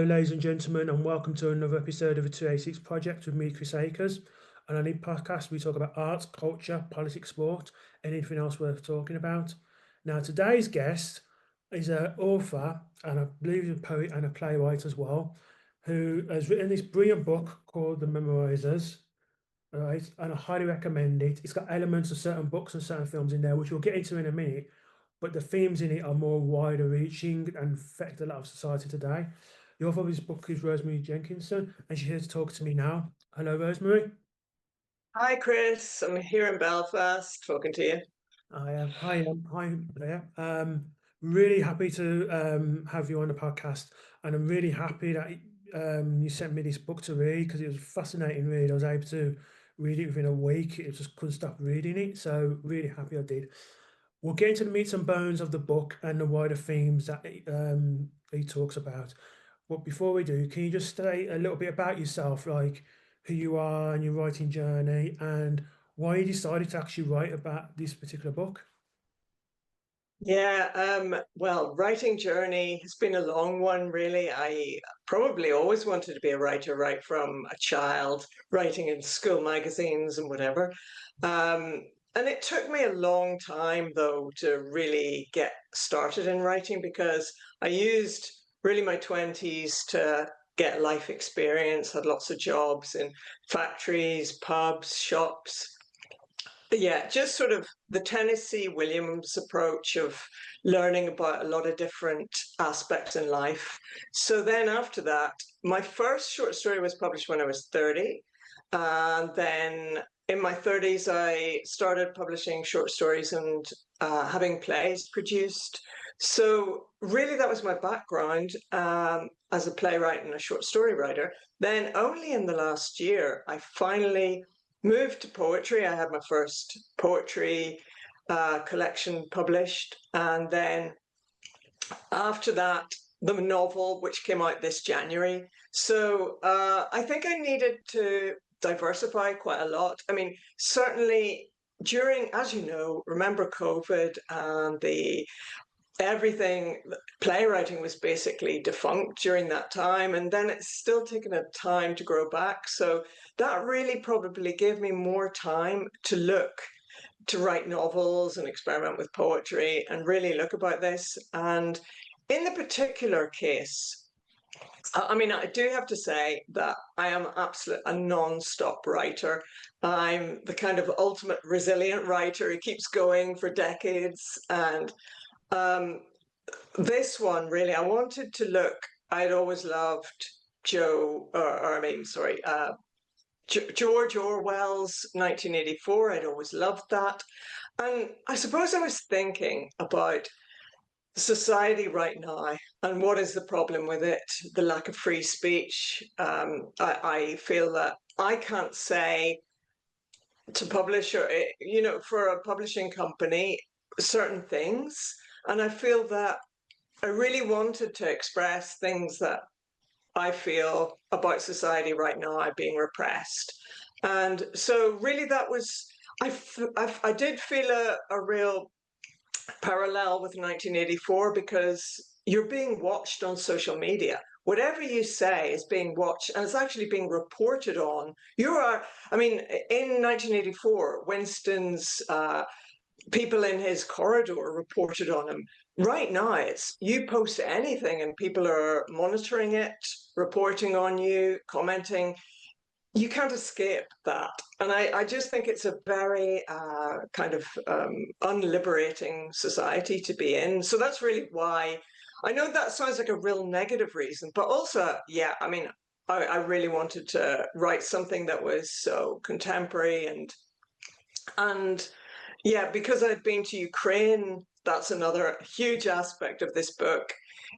ladies and gentlemen, and welcome to another episode of the 286 Project with me, Chris Akers. And on this podcast, we talk about arts, culture, politics, sport, and anything else worth talking about. Now, today's guest is an author and I believe he's a poet and a playwright as well, who has written this brilliant book called The Memorisers. All right, and I highly recommend it. It's got elements of certain books and certain films in there, which we'll get into in a minute, but the themes in it are more wider reaching and affect a lot of society today. The author of this book is Rosemary Jenkinson, and she's here to talk to me now. Hello, Rosemary. Hi, Chris. I'm here in Belfast talking to you. I am. Hi there. Really happy to have you on the podcast, and I'm really happy that you sent me this book to read because it was a fascinating read. I was able to read it within a week. It just couldn't stop reading it, so really happy I did. We'll get into the meats and bones of the book and the wider themes that he talks about. But before we do, can you just say a little bit about yourself, like who you are and your writing journey, and why you decided to actually write about this particular book? Well, writing journey has been a long one, really. I probably always wanted to be a writer right from a child, writing in school magazines and whatever. And it took me a long time, though, to really get started in writing because I used really my 20s to get life experience, had lots of jobs in factories, pubs, shops. Yeah, just sort of the Tennessee Williams approach of learning about a lot of different aspects in life. So then after that, my first short story was published when I was 30. And then in my 30s, I started publishing short stories and having plays produced. So really, that was my background as a playwright and a short story writer. Then only in the last year, I finally moved to poetry. I had my first poetry collection published. And then after that, the novel, which came out this January. So I think I needed to diversify quite a lot. I mean, certainly during, as you know, remember COVID and the everything, playwriting was basically defunct during that time, and then it's still taken a time to grow back. So that really probably gave me more time to write novels and experiment with poetry and really look about this. And in the particular case, I mean, I do have to say that I am absolute a non-stop writer. I'm the kind of ultimate resilient writer who keeps going for decades. And um, this one, really, I wanted to look, I'd always loved George Orwell's 1984. I'd always loved that. And I suppose I was thinking about society right now and what is the problem with it, the lack of free speech. I feel that I can't say to publisher, for a publishing company, certain things. And I feel that I really wanted to express things that I feel about society right now being repressed. And so really that was, I did feel a real parallel with 1984 because you're being watched on social media. Whatever you say is being watched and it's actually being reported on. I mean, in 1984, Winston's people in his corridor reported on him. Right now, it's you post anything and people are monitoring it, reporting on you, commenting. You can't escape that. And I just think it's a very kind of unliberating society to be in. So that's really why I know that sounds like a real negative reason, but also, yeah, I mean, I really wanted to write something that was so contemporary and yeah, because I'd been to Ukraine, that's another huge aspect of this book.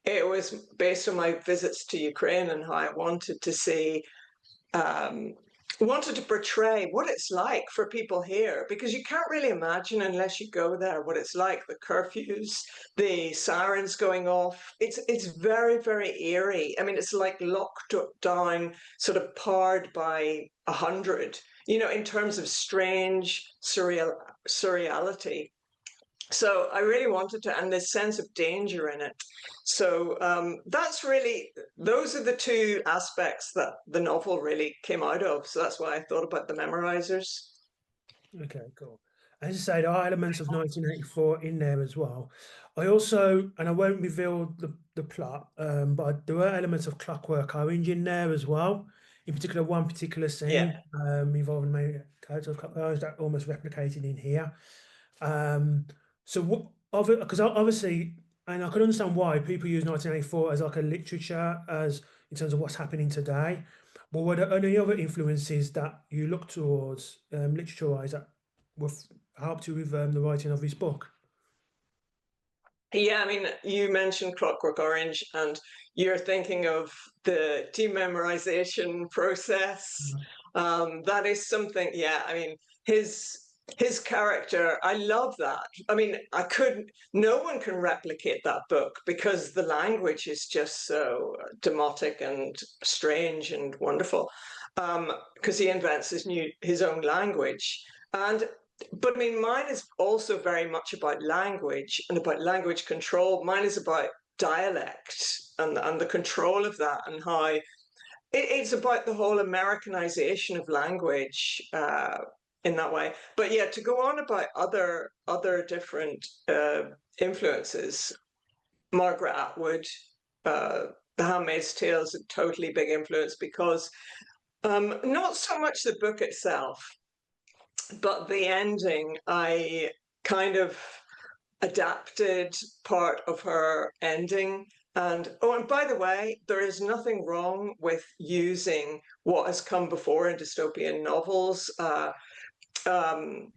It was based on my visits to Ukraine and how I wanted to see um, wanted to portray what it's like for people here because you can't really imagine unless you go there what it's like, the curfews, the sirens going off. It's very, very eerie. I mean, it's like locked down, sort of powered by 100, in terms of strange surreality. So I really wanted to, and this sense of danger in it. So that's really, those are the two aspects that the novel really came out of. So that's why I thought about the Memorisers. Okay, cool. As I say, there are elements of 1984 in there as well. I also, and I won't reveal the plot, but there are elements of Clockwork Orange in there as well. In particular, one particular Yeah. scene involving my character of Clockwork Orange that almost replicated in here. Um, so what, because obviously, and I can understand why people use 1984 as like a literature as in terms of what's happening today. But were there any other influences that you look towards literature-wise that helped you with the writing of this book? Yeah, I mean, you mentioned Clockwork Orange, and you're thinking of the dememorization process. That is something, yeah, I mean, his his character, I love that. I mean, no one can replicate that book because the language is just so demotic and strange and wonderful. Because he invents his own language. And but I mean, mine is also very much about language and about language control. Mine is about dialect and the control of that and how it's about the whole Americanization of language in that way. But yeah, to go on about other different influences, Margaret Atwood, uh, The Handmaid's Tale is a totally big influence because not so much the book itself, but the ending, I kind of adapted part of her ending. And oh, and by the way, there is nothing wrong with using what has come before in dystopian novels. Um,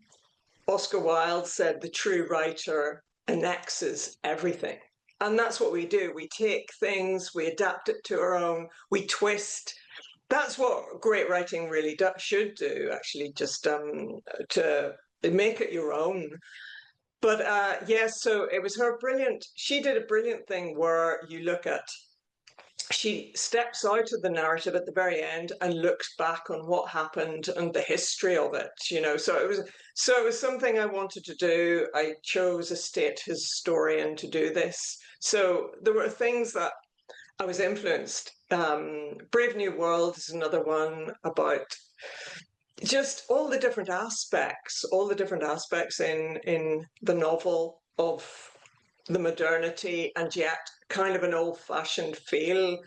Oscar Wilde said the true writer annexes everything. And that's what we do. We take things, we adapt it to our own, we twist. That's what great writing really should do, actually, just to make it your own. But yes, so it was her brilliant. She did a brilliant thing where you look at, she steps out of the narrative at the very end and looks back on what happened and the history of it. So it was something I wanted to do. I chose a state historian to do this. So there were things that I was influenced. Brave New World is another one about just all the different aspects in the novel of the modernity and yet kind of an old-fashioned feel,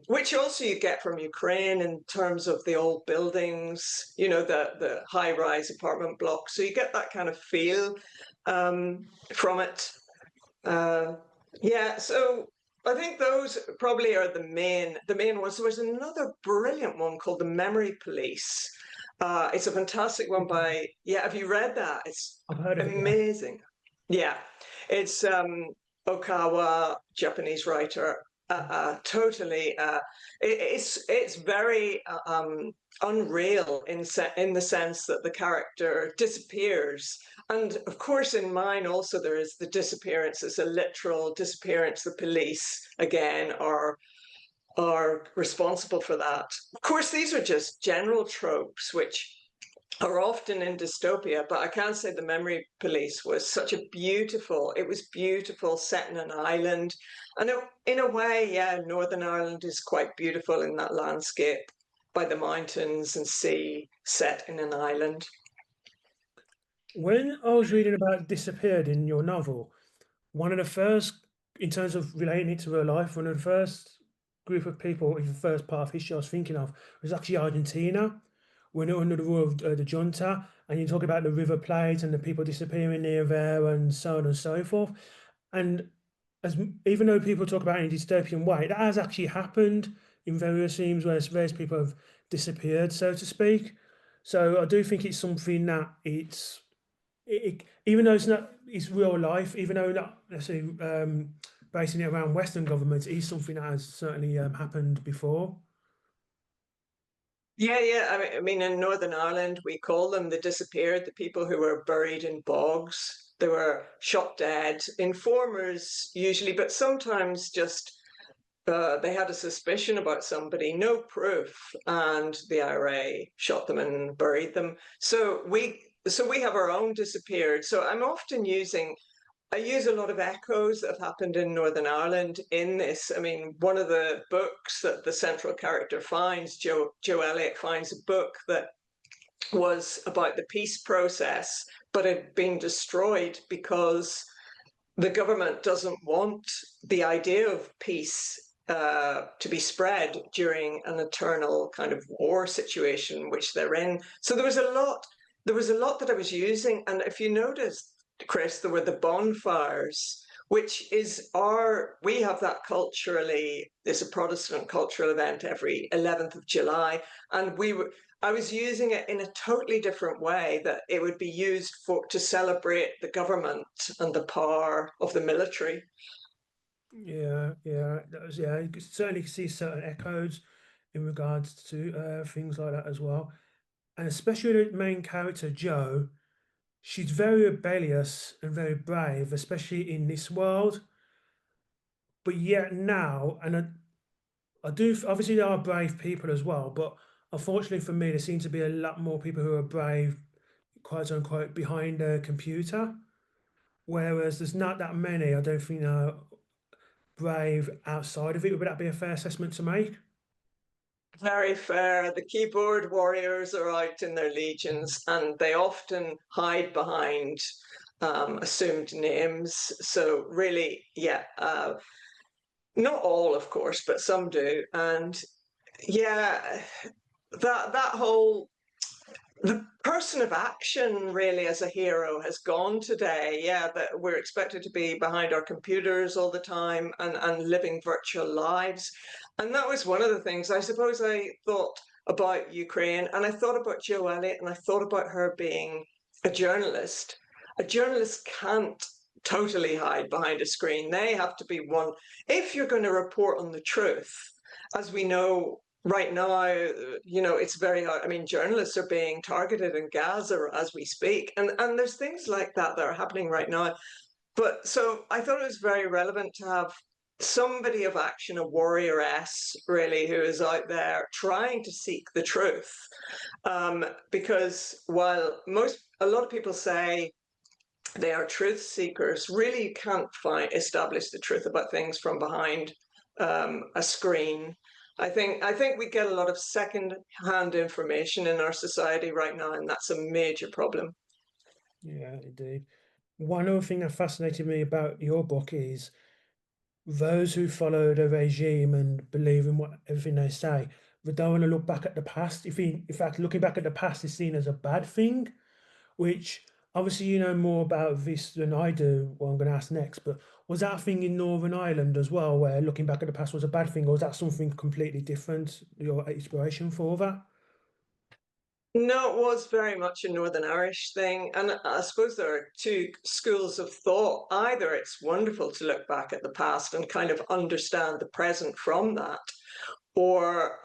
which also you get from Ukraine in terms of the old buildings, the high-rise apartment blocks. So you get that kind of feel from it. Uh, yeah, so I think those probably are the main ones. There was another brilliant one called The Memory Police. It's a fantastic one by, yeah, have you read that? It's I've heard of it, yeah. amazing. Yeah, it's Okawa, Japanese writer. Totally, it's very unreal in the sense that the character disappears, and of course in mine also there is the disappearance. It's a literal disappearance. The police again are responsible for that. Of course, these are just general tropes which are often in dystopia, but I can say The Memory Police was it was beautiful, set in an island. And in a way, yeah, Northern Ireland is quite beautiful in that landscape by the mountains and sea set in an island. When I was reading about Disappeared in your novel, one of the first, in terms of relating it to real life, one of the first group of people in the first part of history I was thinking of was actually Argentina, when under the rule of the junta, and you talk about the River Plate and the people disappearing near there and so on and so forth. And even though people talk about it in a dystopian way, that has actually happened in various scenes where various people have disappeared, so to speak. So I do think it's something that even though it's real life, even though not necessarily basing it around Western governments, is something that has certainly happened before. Yeah, yeah. I mean, in Northern Ireland, we call them the disappeared, the people who were buried in bogs. They were shot dead, informers usually, but sometimes just they had a suspicion about somebody, no proof, and the IRA shot them and buried them. So so we have our own disappeared. So I use a lot of echoes that have happened in Northern Ireland in this. I mean, one of the books that the central character finds, Joe Elliott finds a book that was about the peace process, but had been destroyed because the government doesn't want the idea of peace to be spread during an eternal kind of war situation which they're in. So there was a lot. There was a lot that I was using, and if you noticed, Chris, there were the bonfires, which is we have that culturally. There's a Protestant cultural event every 11th of July, and I was using it in a totally different way, that it would be used to celebrate the government and the power of the military. Yeah, you could certainly see certain echoes in regards to things like that as well. And especially the main character, Joe, she's very rebellious and very brave, especially in this world. But yet now, and I do, obviously there are brave people as well, but unfortunately for me, there seem to be a lot more people who are brave, quote unquote, behind a computer. Whereas there's not that many, I don't think, brave outside of it. Would that be a fair assessment to make? Very fair. The keyboard warriors are out in their legions, and they often hide behind assumed names. So really, yeah, not all, of course, but some do. And yeah, that whole the person of action really as a hero has gone today. Yeah, that we're expected to be behind our computers all the time and living virtual lives. And that was one of the things I suppose I thought about Ukraine, and I thought about Joe Elliott, and I thought about her being a journalist. A journalist can't totally hide behind a screen. They have to be one. If you're going to report on the truth, as we know right now, it's very hard. I mean, journalists are being targeted in Gaza as we speak, and there's things like that that are happening right now. But so I thought it was very relevant to have somebody of action, a warrioress, really, who is out there trying to seek the truth. Because while a lot of people say they are truth seekers, really you can't establish the truth about things from behind a screen. I think we get a lot of second-hand information in our society right now, and that's a major problem. Yeah, indeed. One other thing that fascinated me about your book is those who follow the regime and believe in what everything they say, they don't want to look back at the past. In fact, looking back at the past is seen as a bad thing, which obviously you know more about this than I do, what I'm going to ask next, but was that a thing in Northern Ireland as well, where looking back at the past was a bad thing, or was that something completely different, your inspiration for that? No, it was very much a Northern Irish thing. And I suppose there are two schools of thought. Either it's wonderful to look back at the past and kind of understand the present from that, or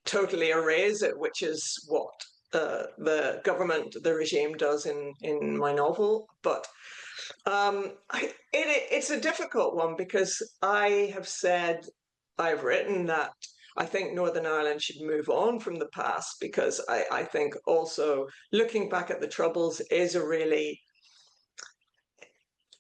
totally erase it, which is what the government, the regime does in my novel. But it's a difficult one because I've written that I think Northern Ireland should move on from the past, because I think also looking back at the Troubles is a really,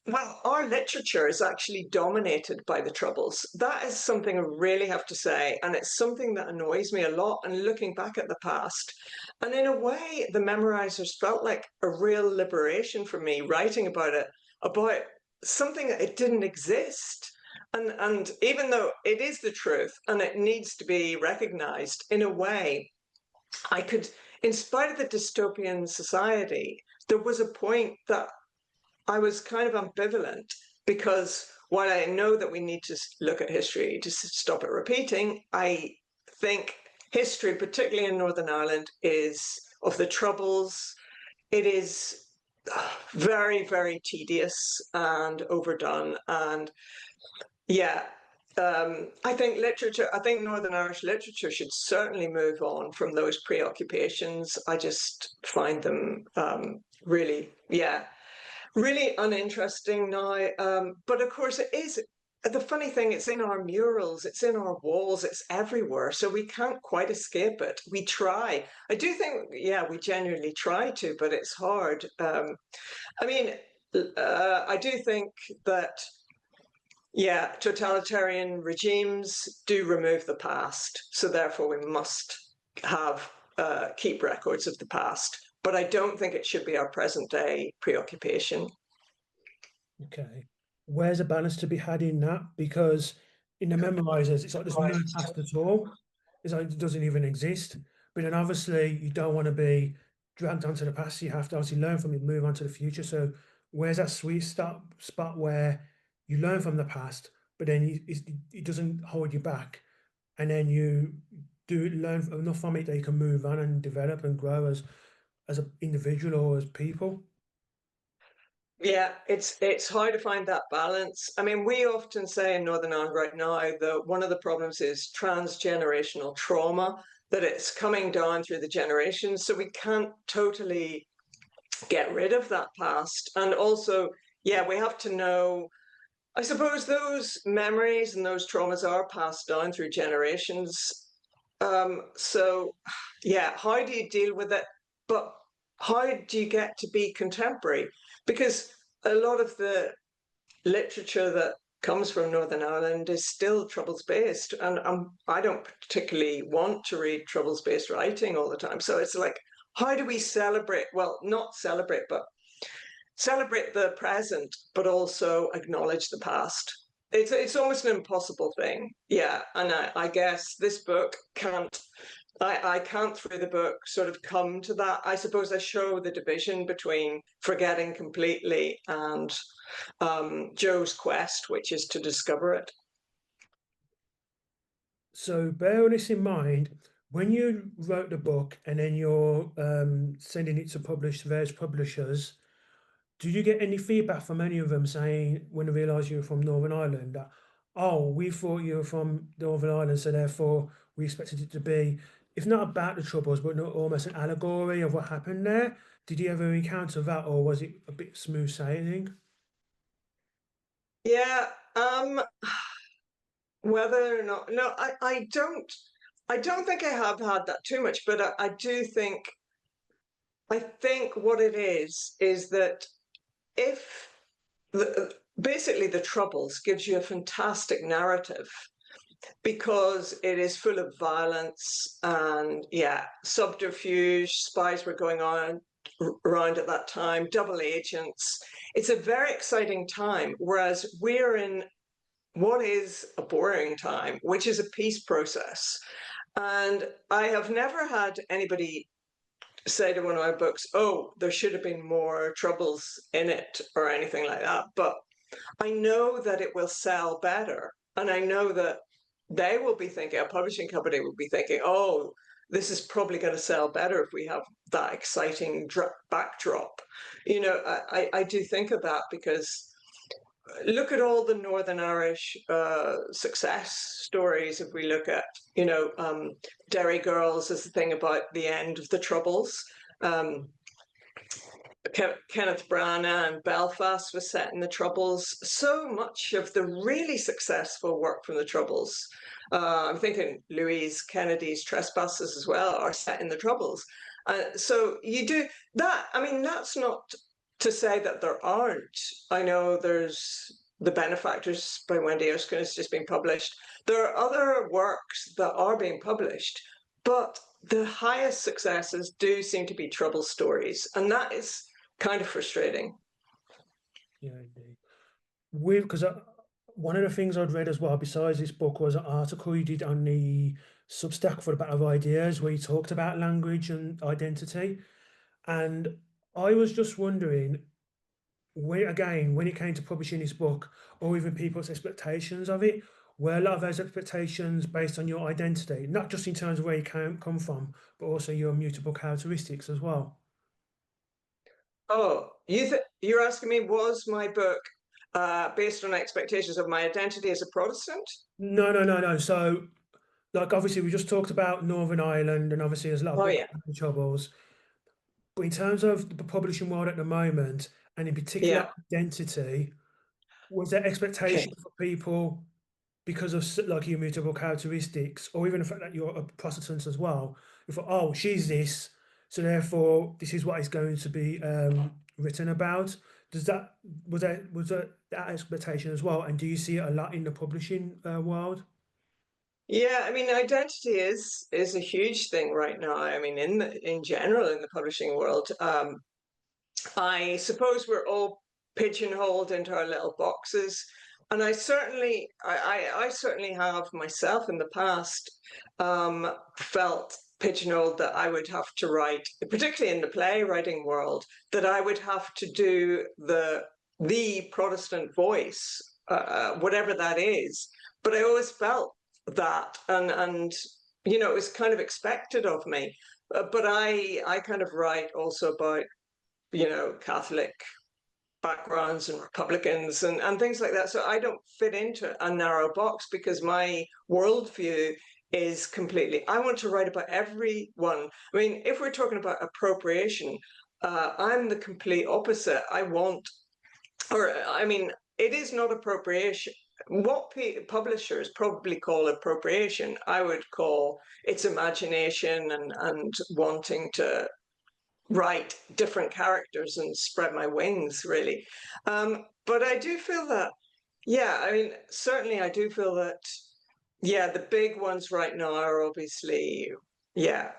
well, our literature is actually dominated by the Troubles. That is something I really have to say, and it's something that annoys me a lot. And looking back at the past, and in a way, the Memorisers felt like a real liberation for me, writing about it, about something that it didn't exist. And even though it is the truth and it needs to be recognized, in a way, I could, in spite of the dystopian society, there was a point that I was kind of ambivalent, because while I know that we need to look at history to stop it repeating, I think history, particularly in Northern Ireland, is of the Troubles. It is very, very tedious and overdone. And yeah, I think Northern Irish literature should certainly move on from those preoccupations. I just find them really, yeah, really uninteresting now. But of course, the funny thing, it's in our murals, it's in our walls, it's everywhere. So we can't quite escape it. We try. I do think, yeah, we genuinely try to, but it's hard. I mean, I do think that, yeah, totalitarian regimes do remove the past. So therefore, we must have keep records of the past. But I don't think it should be our present day preoccupation. Okay. Where's a balance to be had in that? Because in the memorizers, it's like there's no past at all. It's like it doesn't even exist. But then obviously you don't want to be dragged onto the past. You have to obviously learn from it, move on to the future. So where's that sweet spot where you learn from the past, but then it doesn't hold you back, and then you do learn enough from it that you can move on and develop and grow as an individual or as people. Yeah, it's hard to find that balance. I mean, we often say in Northern Ireland right now that one of the problems is transgenerational trauma, that it's coming down through the generations. So we can't totally get rid of that past. And also, yeah, we have to know, I suppose those memories and those traumas are passed down through generations. So, yeah, how do you deal with it? But how do you get to be contemporary? Because a lot of the literature that comes from Northern Ireland is still troubles based, and I don't particularly want to read troubles based writing all the time. So it's like, how do we celebrate? Well, not celebrate, but celebrate the present, but also acknowledge the past. It's almost an impossible thing. Yeah, and I guess this book can't. I can't through the book sort of come to that. I suppose I show the division between forgetting completely and Joe's quest, which is to discover it. So bear this in mind, when you wrote the book and then you're sending it to publish to various publishers, did you get any feedback from any of them saying when they realised you were from Northern Ireland that, oh, we thought you were from Northern Ireland, so therefore we expected it to be, if not about the Troubles, but not almost an allegory of what happened there? Did you ever encounter that, or was it a bit smooth sailing? Yeah, whether or not, no, I don't think I have had that too much, but I do think, I think what it is that if basically the Troubles gives you a fantastic narrative because it is full of violence and, yeah, subterfuge, spies were going on around at that time, double agents. It's a very exciting time, whereas we're in what is a boring time, which is a peace process. And I have never had anybody say to one of my books, oh, there should have been more troubles in it or anything like that. But I know that it will sell better. And I know that they will be thinking, a publishing company will be thinking, oh, this is probably going to sell better if we have that exciting backdrop. You know, I do think of that because look at all the Northern Irish success stories. If we look at, you know, Derry Girls is the thing about the end of the Troubles. Um, Kenneth Branagh and Belfast was set in the Troubles. So much of the really successful work from the Troubles, I'm thinking Louise Kennedy's Trespassers as well, are set in the Troubles. So you do that. I mean, that's not to say that there aren't. I know there's The Benefactors by Wendy Erskine has just been published. There are other works that are being published, but the highest successes do seem to be trouble stories, and that is kind of frustrating. Yeah, indeed. With because one of the things I'd read as well, besides this book, was an article you did on the Substack for the Battle of Ideas, where you talked about language and identity. And I was just wondering, when it came to publishing this book, or even people's expectations of it, were a lot of those expectations based on your identity, not just in terms of where you come from, but also your mutable characteristics as well. Oh, you're asking me, was my book based on expectations of my identity as a Protestant? No, no, no, no. So, like, obviously, we just talked about Northern Ireland, and obviously, there's a lot of Oh books yeah, about the Troubles. But in terms of the publishing world at the moment, and in particular yeah. identity, Was there Okay. expectation for people because of like immutable characteristics, or even the fact that you're a Protestant as well? You thought, oh, she's this, so therefore this is what is going to be written about. Does that that expectation as well? And do you see it a lot in the publishing world? Yeah, I mean, identity is a huge thing right now. I mean, in general in the publishing world, I suppose we're all pigeonholed into our little boxes, and I certainly have myself in the past felt pigeonholed that I would have to write, particularly in the playwriting world, that I would have to do the Protestant voice, whatever that is. But I always felt that, and it was kind of expected of me. But I kind of write also about Catholic backgrounds and Republicans and things like that. So I don't fit into a narrow box because my worldview is completely, I want to write about everyone. I mean, if we're talking about appropriation, I'm the complete opposite. I mean, it is not appropriation. What publishers probably call appropriation, I would call it's imagination and wanting to write different characters and spread my wings, really. But I do feel that, yeah, I mean, certainly I do feel that, yeah, the big ones right now are obviously, yeah,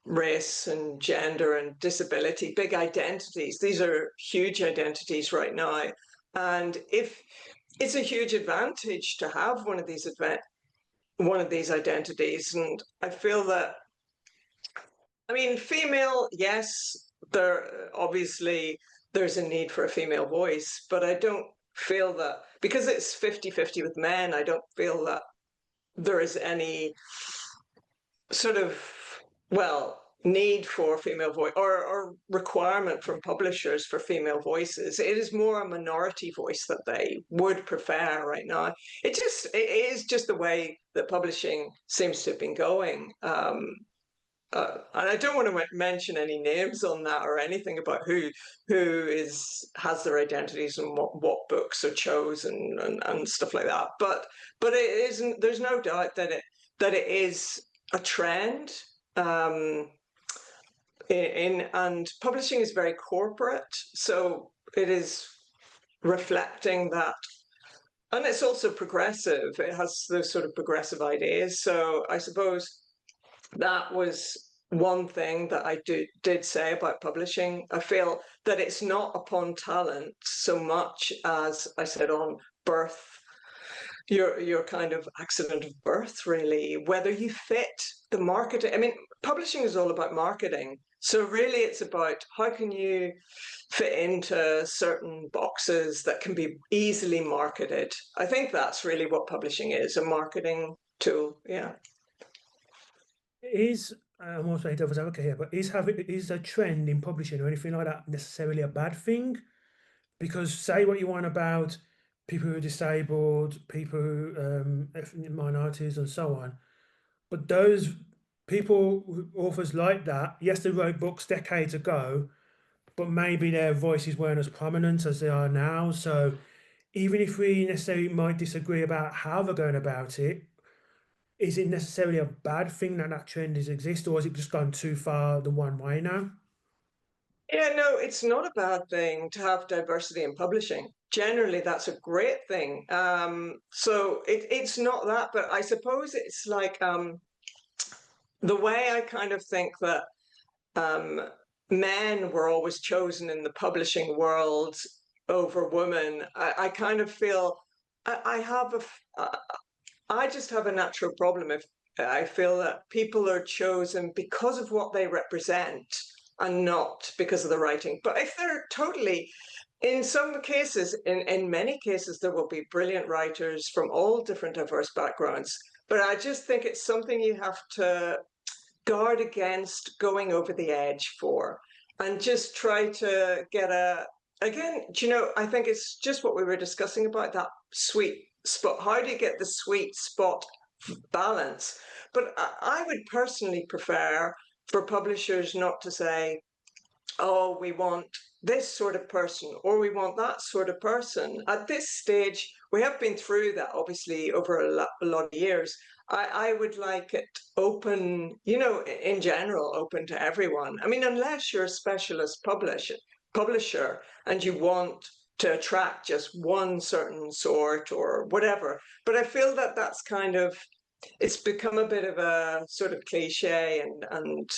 race and gender and disability, big identities. These are huge identities right now. And if it's a huge advantage to have one of these identities, and I feel that I mean, female, yes, there obviously there's a need for a female voice, but I don't feel that because it's 50-50 with men, I don't feel that there is any sort of, well, need for female voice or requirement from publishers for female voices. It is more a minority voice that they would prefer right now. It is just the way that publishing seems to have been going. And I don't want to mention any names on that or anything about who has their identities and what books are chosen and stuff like that. But it isn't. There's no doubt that it is a trend. Um, and publishing is very corporate, so it is reflecting that, and it's also progressive. It has those sort of progressive ideas. So I suppose that was one thing that did say about publishing. I feel that it's not upon talent so much as I said on birth, your kind of accident of birth, really, whether you fit the marketing. I mean, publishing is all about marketing. So really it's about how can you fit into certain boxes that can be easily marketed. I think that's really what publishing is, a marketing tool. Yeah. Is I'm also a devil's advocate here, but is a trend in publishing or anything like that necessarily a bad thing? Because say what you want about people who are disabled, people who ethnic minorities, and so on, but those people, authors like that, yes, they wrote books decades ago, but maybe their voices weren't as prominent as they are now. So even if we necessarily might disagree about how they're going about it, is it necessarily a bad thing that that trend is exist, or has it just gone too far the one way now? Yeah, no, it's not a bad thing to have diversity in publishing. Generally, that's a great thing. So it's not that, but I suppose it's like the way I kind of think that um, men were always chosen in the publishing world over women. I kind of feel I have I just have a natural problem if I feel that people are chosen because of what they represent and not because of the writing. But if they're totally, in some cases, in many cases, there will be brilliant writers from all different diverse backgrounds. But I just think it's something you have to guard against going over the edge for and just try to get again, I think it's just what we were discussing about that sweet spot. How do you get the sweet spot balance? But I would personally prefer for publishers not to say, oh, we want this sort of person or we want that sort of person. At this stage, we have been through that obviously over a lot of years. I would like it open, in general, open to everyone. I mean, unless you're a specialist publisher and you want to attract just one certain sort or whatever. But I feel that that's kind of, it's become a bit of a sort of cliche, and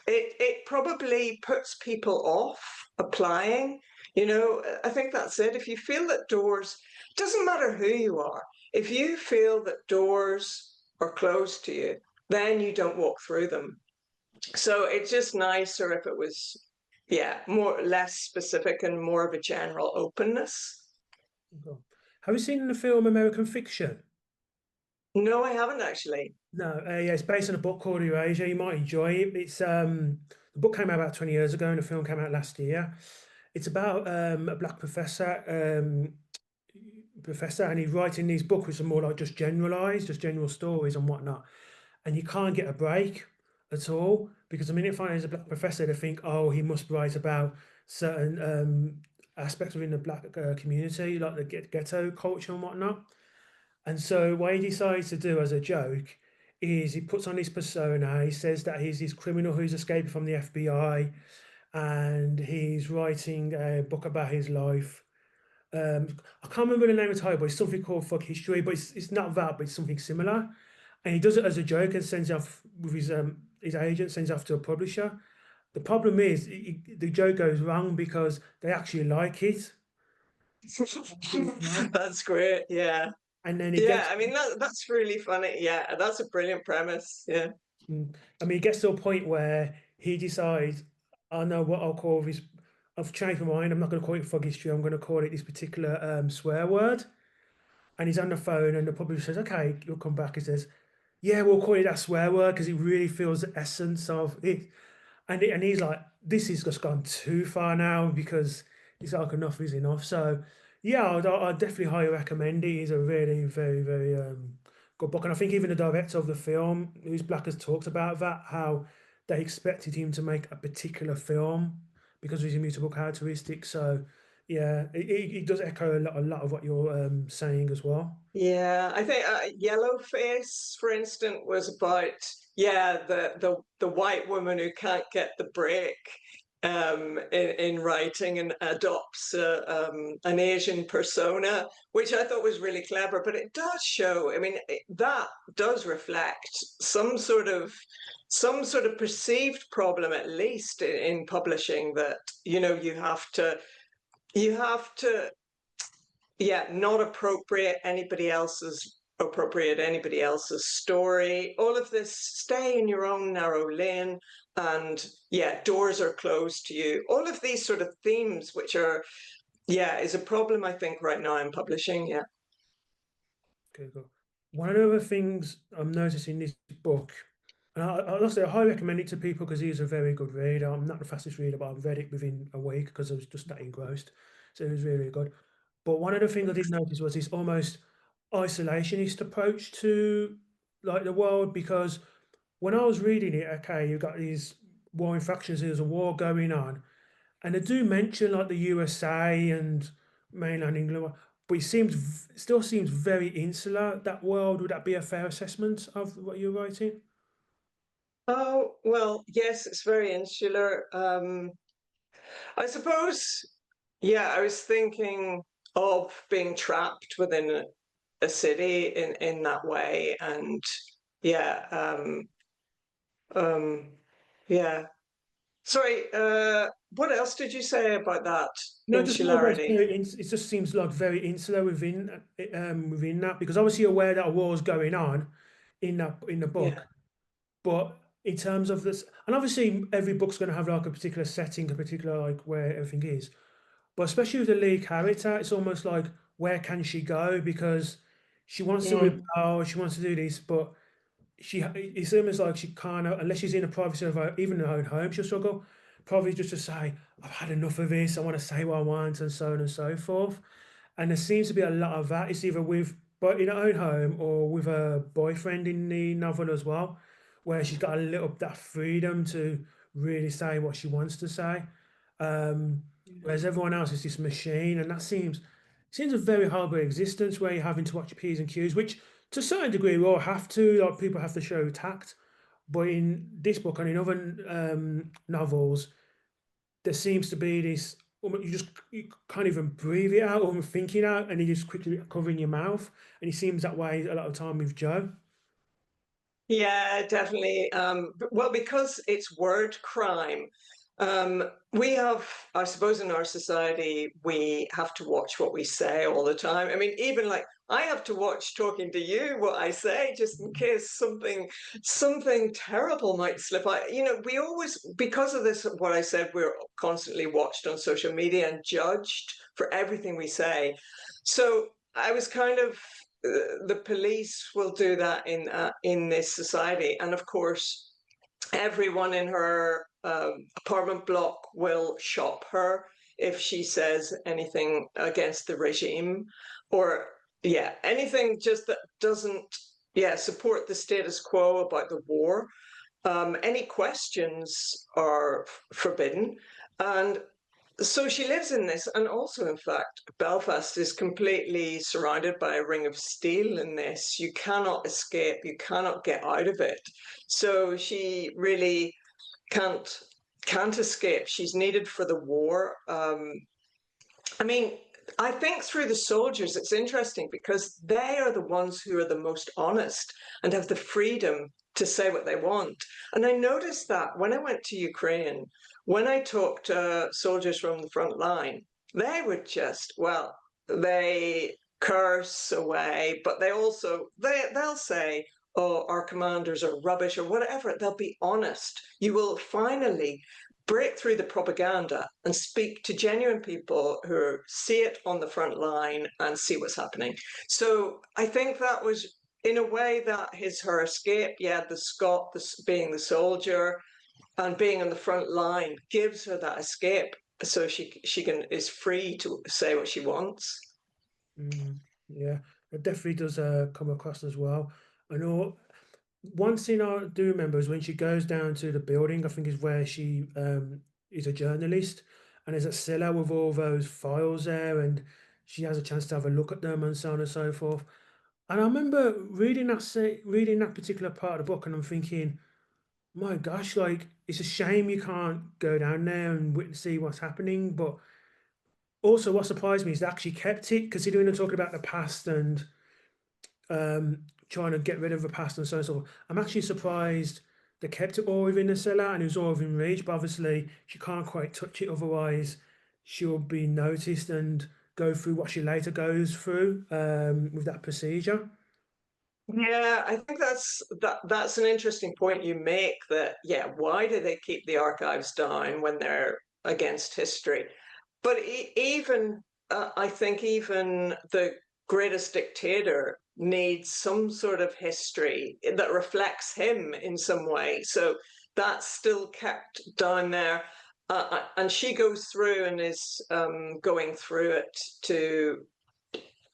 it probably puts people off applying. I think that's it. If you feel that doors, doesn't matter who you are, if you feel that doors are closed to you, then you don't walk through them. So it's just nicer if it was, yeah, more less specific and more of a general openness. Cool. Have you seen the film American Fiction? No, I haven't actually. No, yeah, it's based on a book called Erasure. You might enjoy it. The book came out about 20 years ago, and the film came out last year. It's about a black professor, and he's writing these books which are more like just generalized, just general stories and whatnot. And you can't get a break at all because the minute finally there's a black professor, they think, oh, he must write about certain aspects within the black community, like the ghetto culture and whatnot. And so what he decides to do as a joke is he puts on his persona. He says that he's this criminal who's escaping from the FBI, and he's writing a book about his life. I can't remember the name of the title, but it's something called Fuck History, but it's not that, but it's something similar. And he does it as a joke and sends it off with his agent, sends it off to a publisher. The problem is the joke goes wrong because they actually like it. That's great. Yeah. And then it Yeah, gets I mean that's really funny. Yeah, that's a brilliant premise. Yeah. I mean, it gets to a point where he decides, I know what I'll call this. I've changed my mind. I'm not going to call it fog history. I'm going to call it this particular swear word. And he's on the phone, and the publisher says, "Okay, you'll come back." He says, "Yeah, we'll call it that swear word because it really feels the essence of it." And he's like, "This has just gone too far now because it's like enough is enough." So, yeah, I'd definitely highly recommend it. It's a really, very, very good book, and I think even the director of the film, who's black, has talked about that how they expected him to make a particular film because of his immutable characteristics. So, yeah, it does echo a lot of what you're saying as well. Yeah, I think Yellowface, for instance, was about, yeah, the white woman who can't get the break in writing and adopts an Asian persona, which I thought was really clever. But it does show, I mean, that does reflect some sort of perceived problem, at least in publishing, that you have to yeah, not appropriate anybody else's story. All of this, stay in your own narrow lane, and yeah, doors are closed to you. All of these sort of themes, which are, yeah, is a problem I think right now in publishing. Yeah. Okay, cool. One of the other things I'm noticing in this book, and I also highly recommend it to people because he's a very good reader. I'm not the fastest reader, but I've read it within a week because I was just that engrossed. So it was really good. But one of the things I did notice was this almost isolationist approach to like the world because when I was reading it, okay, you've got these warring factions, there's a war going on, and they do mention like the USA and mainland England, but still seems very insular, that world. Would that be a fair assessment of what you're writing? Oh, well, yes, it's very insular. I suppose, yeah, I was thinking of being trapped within a city in that way, and yeah, um, yeah. Sorry, what else did you say about that No, just more or less, insularity? it just seems like very insular within that because obviously you're aware that a war is going on in the Yeah. book, but in terms of this, and obviously every book's going to have like a particular setting, a particular like where everything is. But especially with the lead character, it's almost like where can she go? Because she wants to Mm. rebel, she wants to do this, but it's almost like she can't unless she's in the privacy of even her own home, she'll struggle. Probably just to say, I've had enough of this, I want to say what I want, and so on and so forth. And there seems to be a lot of that. It's either with but in her own home or with her boyfriend in the novel as well, where she's got a little that freedom to really say what she wants to say. Um, whereas everyone else is this machine, and that seems a very horrible existence where you're having to watch your P's and Q's, which to a certain degree we all have to. Like people have to show tact, but in this book and in other novels, there seems to be this. You can't even breathe it out or think it out, and you just quickly covering your mouth. And it seems that way a lot of time with Joe. Yeah, definitely. Well, because it's word crime, we have, I suppose, in our society, we have to watch what we say all the time. I mean, even like I have to watch talking to you what I say, just in case something terrible might slip out. We always, because of this, what I said, we're constantly watched on social media and judged for everything we say. So I was kind of the police will do that in this society, and of course, everyone in her apartment block will shop her if she says anything against the regime, or yeah, anything just that doesn't support the status quo about the war. Any questions are forbidden, and so she lives in this, and also, in fact, Belfast is completely surrounded by a ring of steel in this. You cannot escape, you cannot get out of it. So she really can't can't escape. She's needed for the war. I mean, I think through the soldiers, it's interesting because they are the ones who are the most honest and have the freedom to say what they want. And I noticed that when I went to Ukraine, when I talked to soldiers from the front line, they would just, well, they curse away, but they'll say, oh, our commanders are rubbish or whatever. They'll be honest. You will finally break through the propaganda and speak to genuine people who see it on the front line and see what's happening. So I think that was, in a way, that is her escape. Yeah, the Scot, being the soldier and being on the front line gives her that escape, so she can is free to say what she wants. Mm, yeah, it definitely does come across as well. I know one scene I do remember is when she goes down to the building, I think is where she is a journalist, and there's a cellar with all those files there, and she has a chance to have a look at them and so on and so forth. And I remember reading that particular part of the book, and I'm thinking, my gosh, like it's a shame you can't go down there and see what's happening. But also, what surprised me is they actually kept it, considering they're talking about the past and trying to get rid of the past and so on and so forth. I'm actually surprised they kept it all within the cellar and it was all within reach, but obviously she can't quite touch it, otherwise she'll be noticed and go through what she later goes through with that procedure. Yeah, I think that's an interesting point you make, that yeah, why do they keep the archives down when they're against history? But even I think even the greatest dictator needs some sort of history that reflects him in some way. So that's still kept down there. And she goes through and is going through it to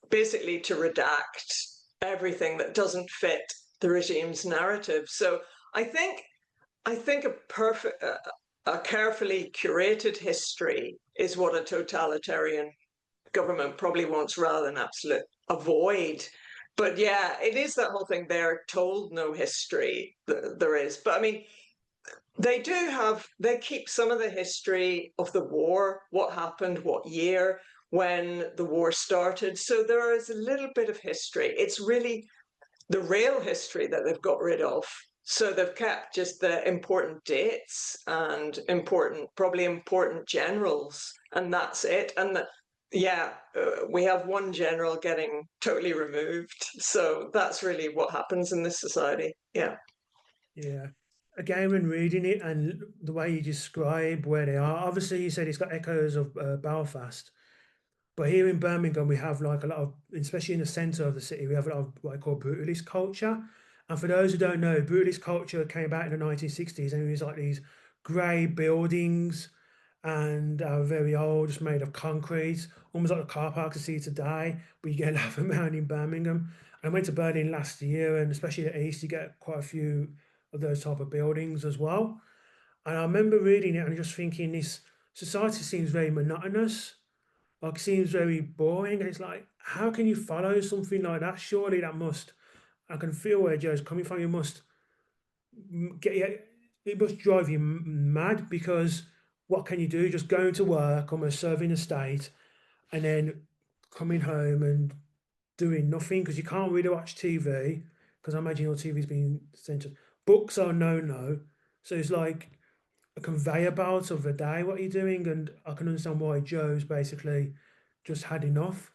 basically to redact everything that doesn't fit the regime's narrative. So I think a carefully curated history is what a totalitarian government probably wants, rather than absolute avoid. But yeah, it is that whole thing. They're told no history. There is, but I mean, they keep some of the history of the war, what happened, what year, when the war started. So there is a little bit of history. It's really the real history that they've got rid of. So they've kept just the important dates and probably important generals, and that's it. And yeah, we have one general getting totally removed. So that's really what happens in this society. Yeah. Yeah. Again, when reading it and the way you describe where they are, obviously you said it's got echoes of Belfast. But here in Birmingham, we have like a lot of, especially in the centre of the city, we have a lot of what I call brutalist culture. And for those who don't know, brutalist culture came about in the 1960s, and it was like these grey buildings and very old, just made of concrete, almost like the car parks you see today, but you get a lot of them around in Birmingham. I went to Berlin last year, and especially at East, you get quite a few of those type of buildings as well. And I remember reading it and just thinking this society seems very monotonous, like seems very boring. And it's like, how can you follow something like that? Surely that must, I can feel where Joe's coming from. You must get you, it must drive you mad because what can you do? Just going to work, almost serving the state, and then coming home and doing nothing because you can't really watch TV because I imagine your TV's being censored. Books are no. So it's like a conveyor belt of a day, what are you doing? And I can understand why Joe's basically just had enough.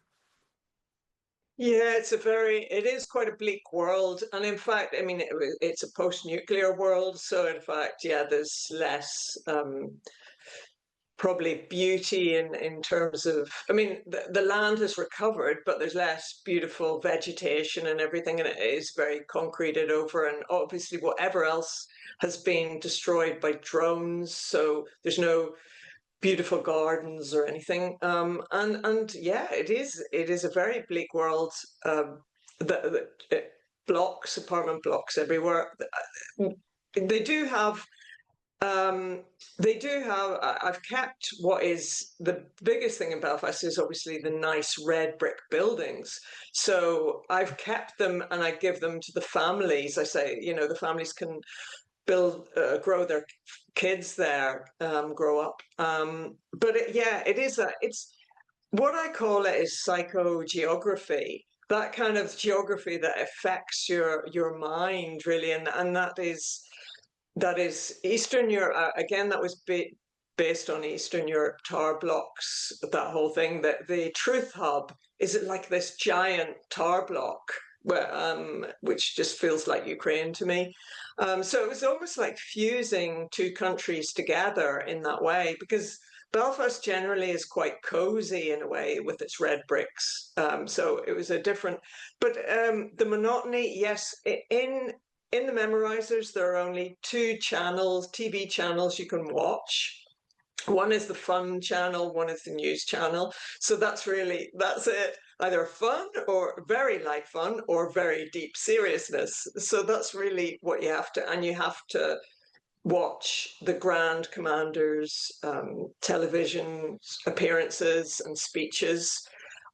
Yeah, it is quite a bleak world. And in fact, I mean, it's a post-nuclear world. So in fact, yeah, there's less probably beauty in terms of, I mean, the land has recovered, but there's less beautiful vegetation and everything, and it is very concreted over, and obviously whatever else has been destroyed by drones, so there's no beautiful gardens or anything. And yeah, it is a very bleak world. Blocks, apartment blocks everywhere. They do have um, I've kept what is the biggest thing in Belfast is obviously the nice red brick buildings. So I've kept them and I give them to the families. I say, the families can grow their kids there, grow up. But yeah, it's what I call it is psychogeography. That kind of geography that affects your mind really, and that is Eastern Europe. Again, that was based on Eastern Europe tar blocks, that whole thing. That the Truth Hub is it like this giant tar block, which just feels like Ukraine to me. So it was almost like fusing two countries together in that way, because Belfast generally is quite cozy in a way with its red bricks. So it was a different, but the monotony, yes, in the Memorisers, there are only two channels, TV channels you can watch. One is the fun channel, one is the news channel. So that's it. Either fun or very light fun or very deep seriousness. So that's really what and you have to watch the Grand Commander's television appearances and speeches,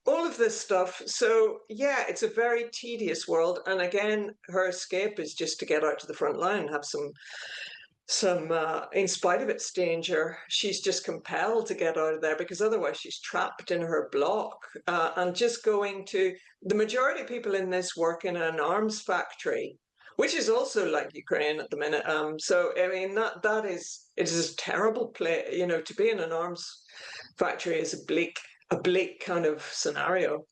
all of this stuff. So yeah, it's a very tedious world. And again, her escape is just to get out to the front line, have in spite of its danger, she's just compelled to get out of there because otherwise she's trapped in her block. And just going to the majority of people in this work in an arms factory, which is also like Ukraine at the minute. So I mean that is it is a terrible place. To be in an arms factory is a bleak kind of scenario.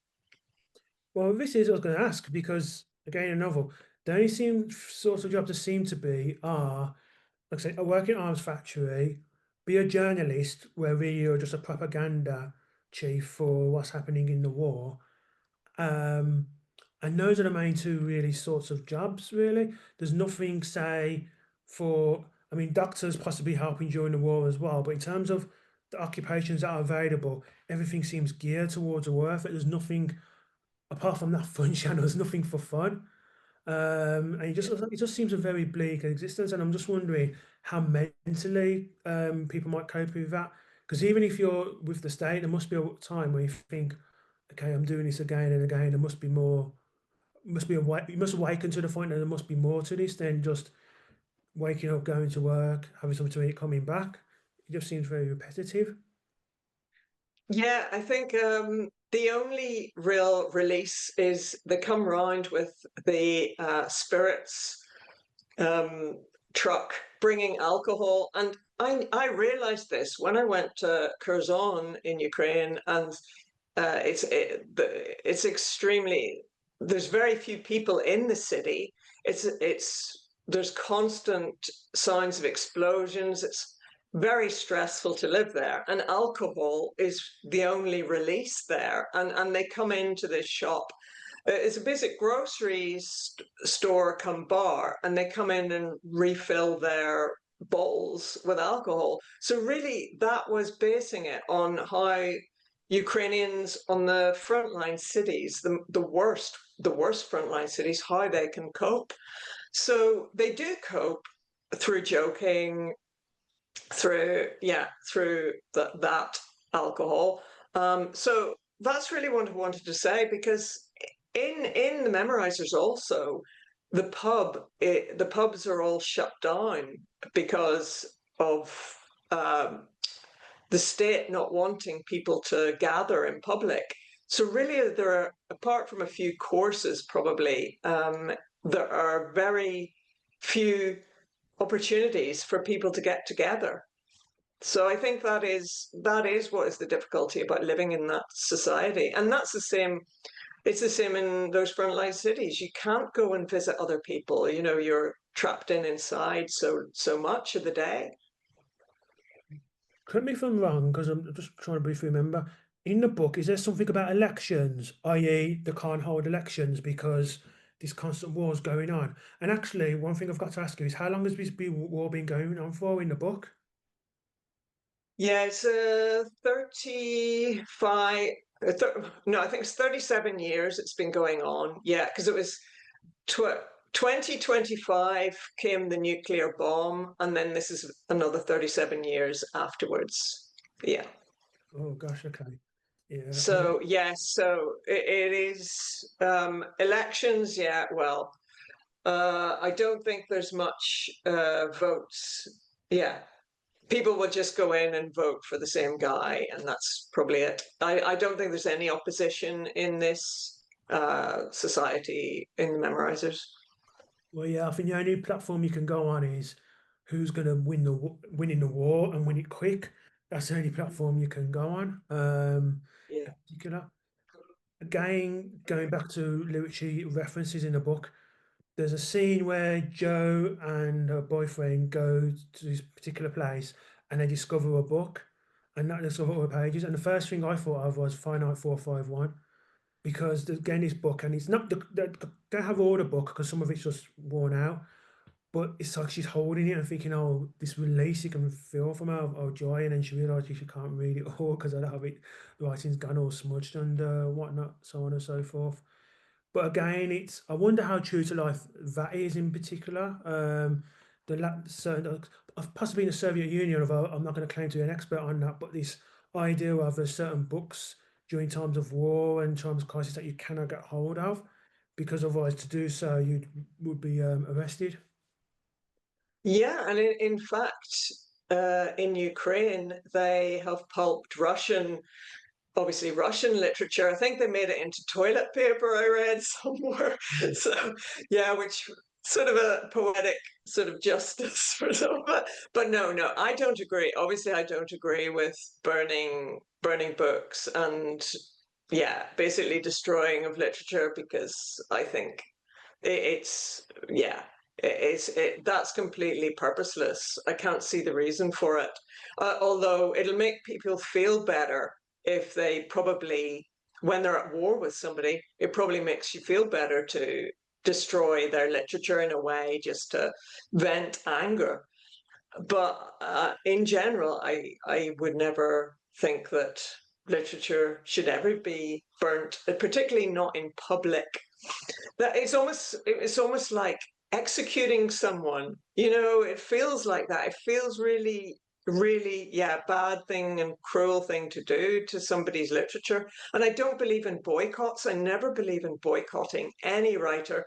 Well, this is what I was going to ask because again, a novel. The only sorts of jobs that seem to be are, like I say, a working arms factory, be a journalist where really you're just a propaganda chief for what's happening in the war. Um, and those are the main two really sorts of jobs, really. There's nothing, say, I mean, doctors possibly helping during the war as well, but in terms of the occupations that are available, everything seems geared towards a war effort. There's nothing, apart from that fun channel, there's nothing for fun. And it just seems a very bleak existence. And I'm just wondering how mentally people might cope with that. Because even if you're with the state, there must be a time where you think, okay, I'm doing this again and again. There must be more, must be a way, you must awaken to the point that there must be more to this than just waking up, going to work, having something to eat, coming back. It just seems very repetitive. Yeah, I think the only real release is they come round with the spirits truck bringing alcohol. And I realized this when I went to Kherson in Ukraine, and it's extremely, there's very few people in the city. There's constant signs of explosions. It's very stressful to live there, and alcohol is the only release there. And they come into this shop. It's a basic grocery store come bar, and they come in and refill their bottles with alcohol. So really, that was basing it on how Ukrainians on the frontline cities, the worst frontline cities, how they can cope. So they do cope through joking, through that alcohol. So that's really what I wanted to say, because in the Memorisers also, the pubs are all shut down because of um, the state not wanting people to gather in public. So really, there are, apart from a few courses, probably there are very few opportunities for people to get together. So I think that is what is the difficulty about living in that society. And that's the same, it's the same in those frontline cities. You can't go and visit other people. You're trapped inside so much of the day. Correct me if I'm wrong, because I'm just trying to briefly remember. In the book, is there something about elections, i.e., they can't hold elections because this constant war's going on? And actually, one thing I've got to ask you is how long has war been going on for in the book? Yeah, it's 35, no, I think it's 37 years it's been going on. Yeah, because it was tw 2025 came the nuclear bomb, and then this is another 37 years afterwards. Yeah. Oh gosh, okay. Yeah, So, yes, so it is elections. Yeah, well, I don't think there's much votes. Yeah, people will just go in and vote for the same guy, and that's probably it. I don't think there's any opposition in this society in the Memorisers. well, yeah, I think the only platform you can go on is who's going to winning the war and win it quick. That's the only platform you can go on. Yeah. In particular, again, going back to literature references in the book, there's a scene where Joe and her boyfriend go to this particular place and they discover a book and that discover all the pages. And the first thing I thought of was Fahrenheit 451 because again, this book, and it's not they don't have all the book because some of it's just worn out, but it's like she's holding it and thinking, oh, this release you can feel from her of joy, and then she realizes she can't read it all because I don't have it, the writing's gone all smudged and whatnot, so on and so forth. But again, it's I wonder how true to life that is in particular. Certain possibly in the Soviet Union, although I'm not going to claim to be an expert on that, but this idea of certain books during times of war and times of crisis that you cannot get hold of, because otherwise to do so you would be arrested. Yeah, and in fact, in Ukraine, they have pulped obviously Russian literature. I think they made it into toilet paper, I read somewhere. Mm. So, yeah, which sort of a poetic sort of justice for them. But no, no, I don't agree. Obviously, I don't agree with burning books and yeah, basically destroying of literature, because I think it's yeah, that's completely purposeless. I can't see the reason for it. Although it'll make people feel better if they probably, when they're at war with somebody, it probably makes you feel better to destroy their literature in a way just to vent anger. But in general, I would never think that literature should ever be burnt, particularly not in public. That it's almost like executing someone. It feels like that. It feels really, really, yeah, bad thing and cruel thing to do to somebody's literature. And I don't believe in boycotts. I never believe in boycotting any writer.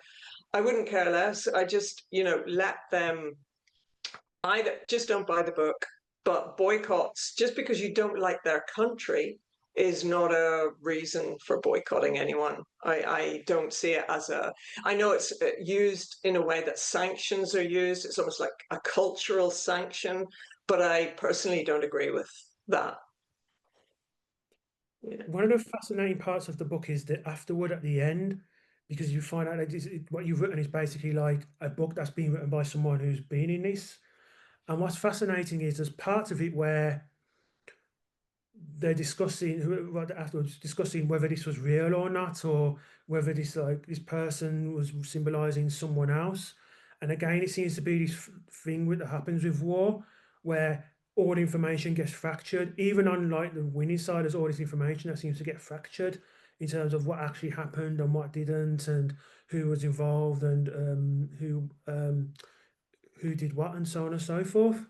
I wouldn't care less. I just, let them either just don't buy the book. But boycotts, just because you don't like their country, is not a reason for boycotting anyone. I don't see it as a. I know it's used in a way that sanctions are used. It's almost like a cultural sanction, but I personally don't agree with that. Yeah. One of the fascinating parts of the book is the afterword at the end, because you find out that what you've written is basically like a book that's been written by someone who's been in this. And what's fascinating is there's parts of it where they're discussing right afterwards, discussing whether this was real or not, or whether this person was symbolizing someone else. And again, it seems to be this thing that happens with war, where all the information gets fractured. Even on like the winning side, there's all this information that seems to get fractured in terms of what actually happened and what didn't, and who was involved and who did what, and so on and so forth.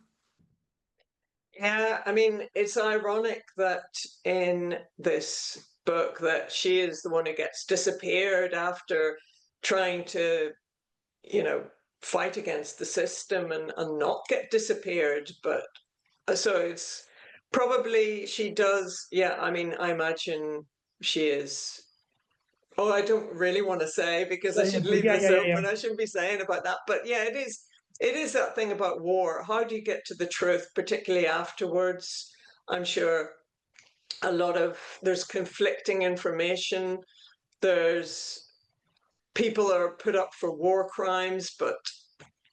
Yeah, I mean, it's ironic that in this book that she is the one who gets disappeared after trying to, you know, fight against the system and not get disappeared. But so it's probably she does, yeah, I mean, I imagine she is. Oh, I don't really want to say because I Yeah, should but leave yeah, this yeah, yeah, yeah. open. I shouldn't be saying about that. But yeah, it is that thing about war. How do you get to the truth, particularly afterwards? I'm sure a lot of there's conflicting information. There's people are put up for war crimes, but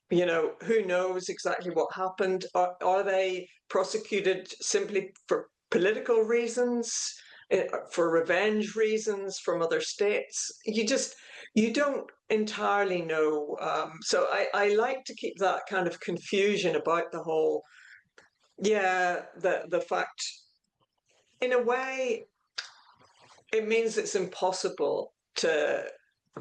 who knows exactly what happened? Are they prosecuted simply for political reasons, for revenge reasons from other states? You don't entirely know. So I like to keep that kind of confusion about the whole, yeah, the fact, in a way, it means it's impossible to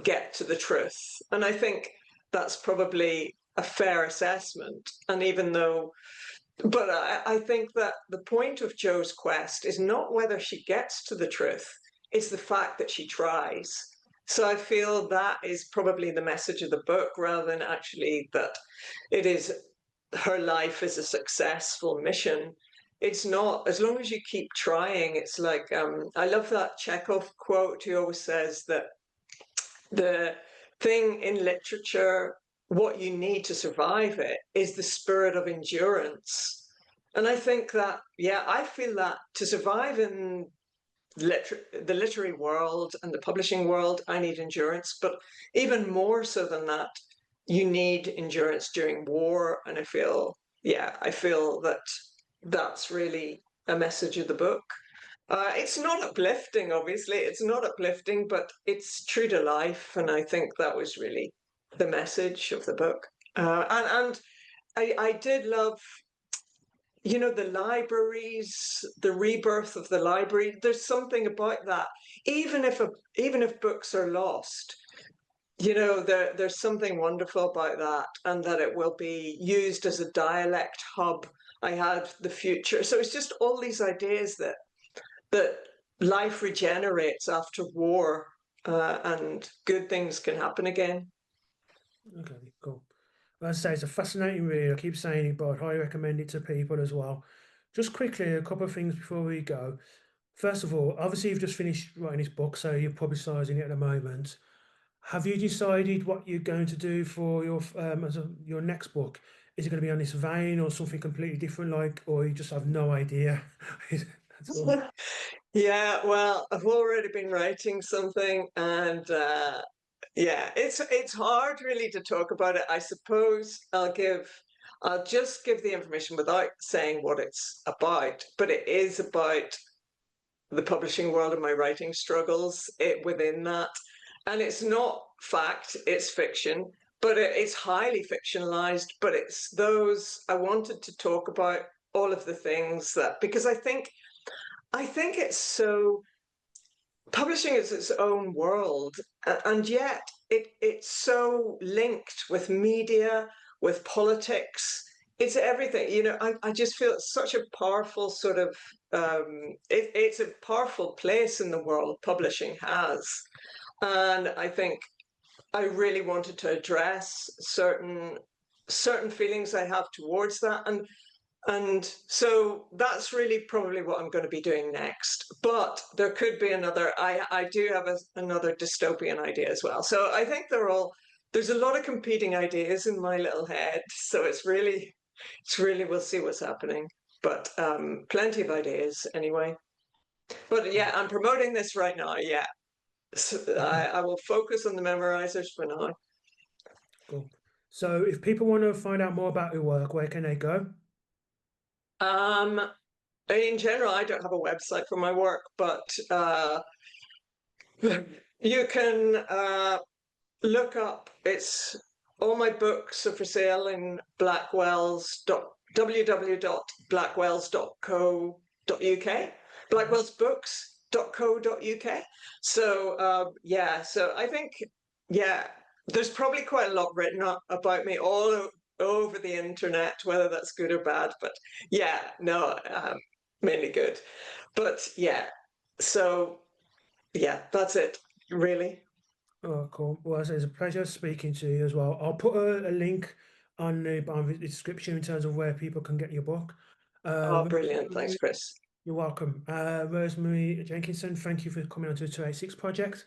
get to the truth. And I think that's probably a fair assessment. And even though, but I think that the point of Jo's quest is not whether she gets to the truth, it's the fact that she tries. So I feel that is probably the message of the book rather than actually that it is her life is a successful mission. It's not, as long as you keep trying. It's like, I love that Chekhov quote. He always says that the thing in literature, what you need to survive it, is the spirit of endurance. And I think that, yeah, I feel that to survive in the literary world and the publishing world, I need endurance. But even more so than that, you need endurance during war. And I feel that that's really a message of the book. It's not uplifting, obviously. It's not uplifting, but it's true to life. And I think that was really the message of the book. And I did love, the libraries, the rebirth of the library. There's something about that. Even if books are lost, there's something wonderful about that, and that it will be used as a dialect hub. I had the future. So it's just all these ideas that life regenerates after war, and good things can happen again. Okay, cool. Well, as I say, it's a fascinating read. I keep saying it, but I'd highly recommend it to people as well. Just quickly, a couple of things before we go. First of all, obviously you've just finished writing this book, so you're publicising it at the moment. Have you decided what you're going to do for your next book? Is it going to be on this vein or something completely different, like, or you just have no idea? That's all. Yeah, well, I've already been writing something, and yeah, it's hard really to talk about it. I suppose I'll just give the information without saying what it's about, but it is about the publishing world and my writing struggles within that. And it's not fact, it's fiction, but it's highly fictionalized. But it's those I wanted to talk about all of the things that, because I think it's so, publishing is its own world, and yet it's so linked with media, with politics. It's everything. I just feel it's such a powerful sort of, it's a powerful place in the world publishing has. And I think I really wanted to address certain feelings I have towards that. And so that's really probably what I'm going to be doing next. But there could be another, I do have another dystopian idea as well. So I think there's a lot of competing ideas in my little head. So it's really, we'll see what's happening. But plenty of ideas anyway. But yeah, I'm promoting this right now. Yeah. So I will focus on the memorizers for now. Cool. So, if people want to find out more about your work, where can they go? Um, in general, I don't have a website for my work, but you can look up. It's all my books are for sale in www.blackwells.co.uk, blackwellsbooks.co.uk. So yeah, so I think, yeah, there's probably quite a lot written up about me. All over the internet, whether that's good or bad. But yeah, no, mainly good. But yeah, so yeah, that's it, really. Oh, cool. Well, it's a pleasure speaking to you as well. I'll put a link on the bottom of the description in terms of where people can get your book. Oh, brilliant. Thanks, Rosemary, Chris. you're welcome. Rosemary Jenkinson, thank you for coming onto the 286 project.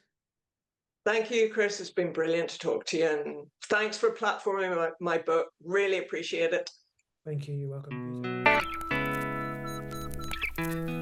Thank you, Chris. It's been brilliant to talk to you. And thanks for platforming my book. Really appreciate it. Thank you. You're welcome.